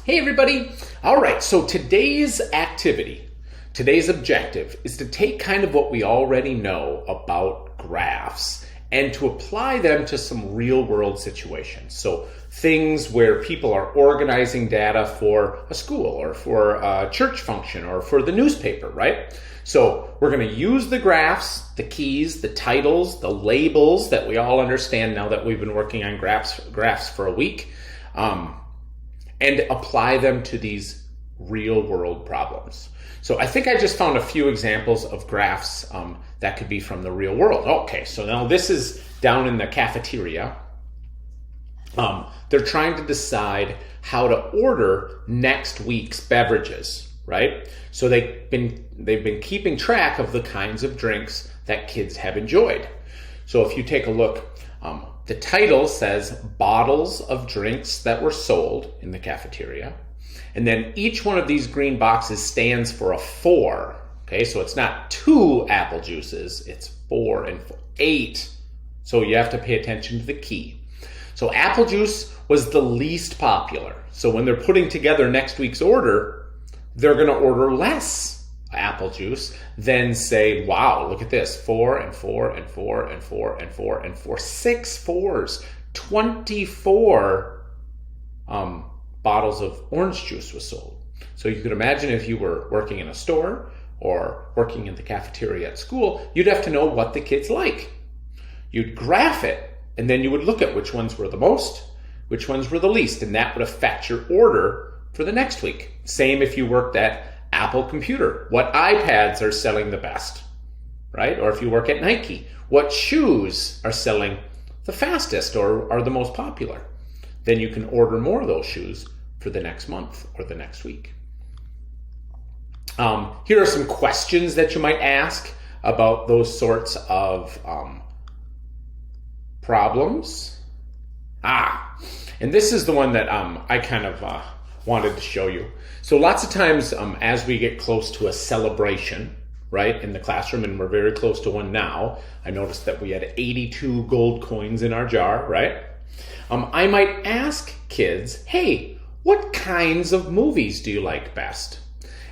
Hey everybody! All right, so today's activity, today's objective is to take kind of what we already know about graphs and to apply them to some real world situations. So things where people are organizing data for a school or for a church function or for the newspaper, right? So we're going to use the graphs, the keys, the titles, the labels that we all understand now that we've been working on graphs for a week. And apply them to these real world problems. So I think I just found a few examples of graphs that could be from the real world. Okay, so now this is down in the cafeteria. They're trying to decide how to order next week's beverages, right? So they've been keeping track of the kinds of drinks that kids have enjoyed. So if you take a look, the title says bottles of drinks that were sold in the cafeteria. And then each one of these green boxes stands for a 4. Okay, so it's not 2 apple juices, it's 4 and 8. So you have to pay attention to the key. So apple juice was the least popular. So when they're putting together next week's order, they're going to order less apple juice than say, wow, look at this, 4 and 4 and 4 and 4 and 4 and 4, 6 4s, 24 bottles of orange juice was sold. So you could imagine if you were working in a store or working in the cafeteria at school, you'd have to know what the kids like. You'd graph it, and then you would look at which ones were the most, which ones were the least, and that would affect your order for the next week. Same if you worked at Apple Computer. What iPads are selling the best, right? Or if you work at Nike, what shoes are selling the fastest or are the most popular? Then you can order more of those shoes for the next month or the next week. Here are some questions that you might ask about those sorts of problems. And this is the one that I kind of wanted to show you. So lots of times as we get close to a celebration, right, in the classroom, and we're very close to one now, I noticed that we had 82 gold coins in our jar, right? I might ask kids, hey, what kinds of movies do you like best?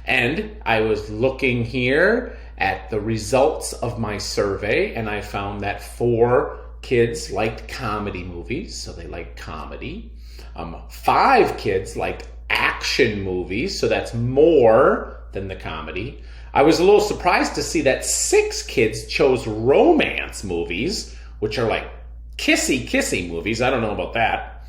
And I was looking here at the results of my survey, and I found that 4 kids liked comedy movies, so they liked comedy. 5 kids liked action movies, so that's more than the comedy. I was a little surprised to see that 6 kids chose romance movies, which are like kissy movies. I don't know about that.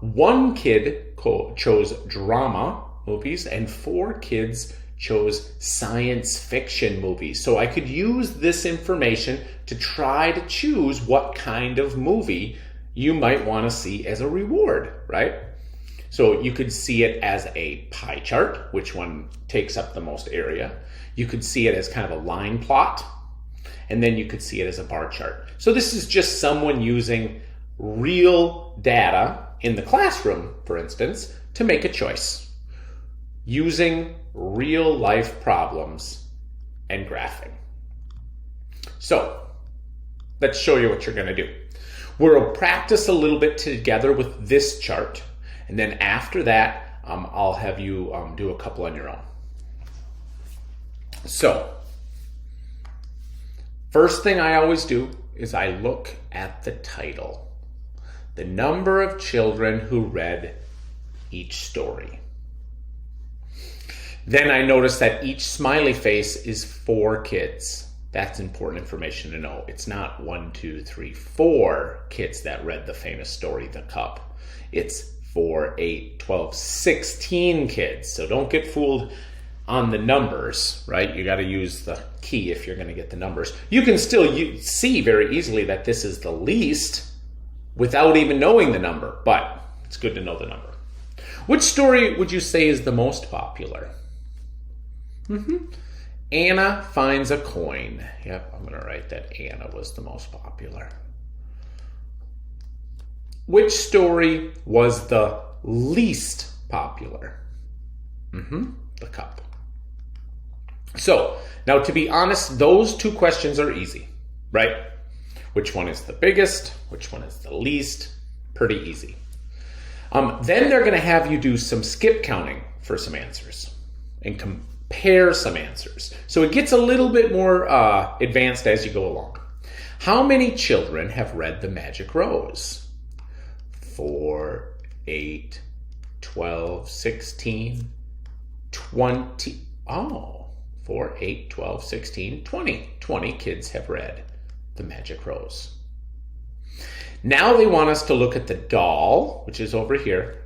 1 kid chose drama movies, and 4 kids chose science fiction movies. So I could use this information to try to choose what kind of movie you might want to see as a reward, right? So you could see it as a pie chart, which one takes up the most area. You could see it as kind of a line plot, and then you could see it as a bar chart. So this is just someone using real data in the classroom, for instance, to make a choice, using real life problems and graphing. So let's show you what you're going to do. We'll practice a little bit together with this chart, and then after that, I'll have you do a couple on your own. So, first thing I always do is I look at the title, the number of children who read each story. Then I notice that each smiley face is 4 kids. That's important information to know. It's not 1, 2, 3, 4 kids that read the famous story, The Cup. It's 4, 8, 12, 16 kids. So don't get fooled on the numbers, right? You got to use the key if you're going to get the numbers. You can still see very easily that this is the least without even knowing the number, but it's good to know the number. Which story would you say is the most popular? Anna finds a coin. Yep, I'm going to write that Anna was the most popular. Which story was the least popular? The Cup. So, now to be honest, those 2 questions are easy, right? Which one is the biggest? Which one is the least? Pretty easy. Then they're going to have you do some skip counting for some answers and compare some answers. So it gets a little bit more advanced as you go along. How many children have read The Magic Rose? 4, 8, 12, 16, 20. Oh, 4, 8, 12, 16, 20. 20 kids have read The Magic Rose. Now they want us to look at the doll, which is over here,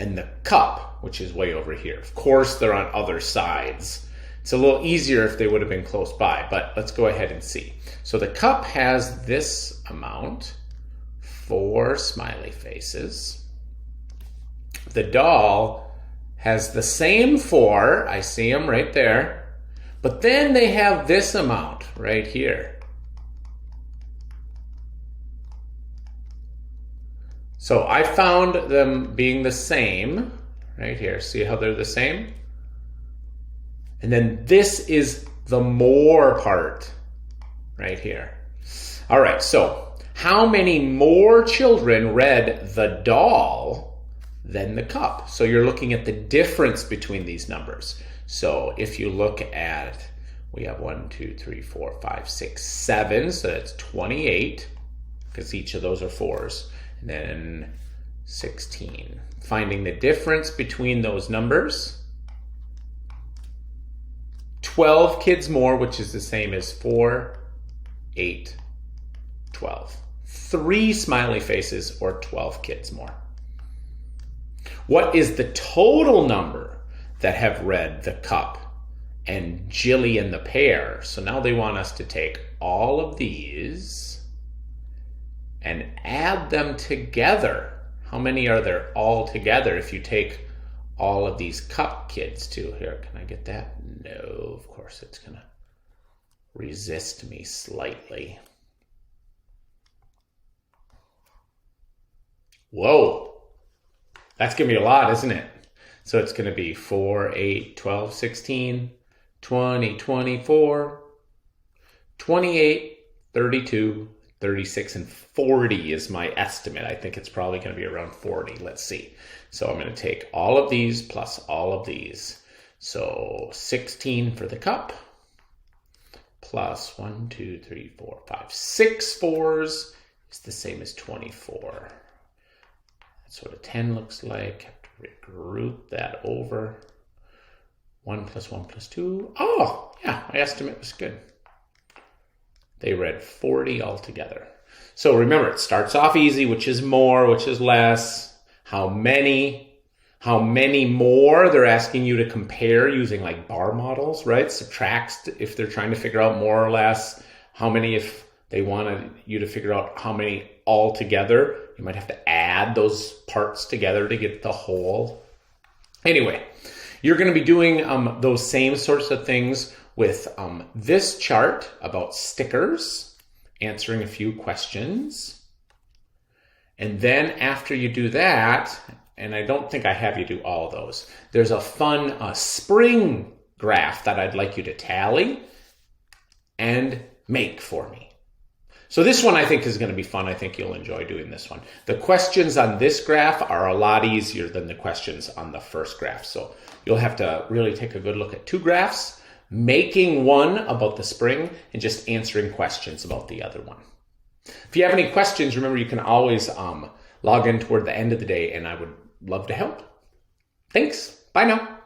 and the cup, which is way over here. Of course, they're on other sides. It's a little easier if they would have been close by, but let's go ahead and see. So the cup has this amount, 4 smiley faces. The doll has the same 4, I see them right there, but then they have this amount right here. So I found them being the same right here. See how they're the same? And then this is the more part right here. All right, so how many more children read the doll than the cup? So you're looking at the difference between these numbers. So if you look at, we have 1, 2, 3, 4, 5, 6, 7, so that's 28, because each of those are 4s. And then 16. Finding the difference between those numbers. 12 kids more, which is the same as 4, 8, 12. 3 smiley faces or 12 kids more. What is the total number that have read the cup and Jilly and the pear? So now they want us to take all of these and add them together. How many are there all together if you take all of these cup kids too? Here, can I get that? No, of course it's gonna resist me slightly. Whoa, that's gonna be a lot, isn't it? So it's gonna be 4, 8, 12, 16, 20, 24, 28, 32, 36, and 40 is my estimate. I think it's probably going to be around 40. Let's see. So I'm going to take all of these plus all of these. So 16 for the cup plus 1, 2, 3, 4, 5, 6 4s is the same as 24. That's what a 10 looks like. Have to regroup that over. 1 plus 1 plus 2. Oh, yeah, my estimate was good. They read 40 altogether. So remember, it starts off easy, which is more, which is less. How many more? They're asking you to compare using like bar models, right? Subtract if they're trying to figure out more or less. How many if they wanted you to figure out how many altogether. You might have to add those parts together to get the whole. Anyway, you're going to be doing those same sorts of things with this chart about stickers, answering a few questions. And then after you do that, and I don't think I have you do all of those, there's a fun spring graph that I'd like you to tally and make for me. So this one I think is going to be fun. I think you'll enjoy doing this one. The questions on this graph are a lot easier than the questions on the first graph. So you'll have to really take a good look at 2 graphs, making one about the spring and just answering questions about the other one. If you have any questions, remember you can always log in toward the end of the day and I would love to help. Thanks. Bye now.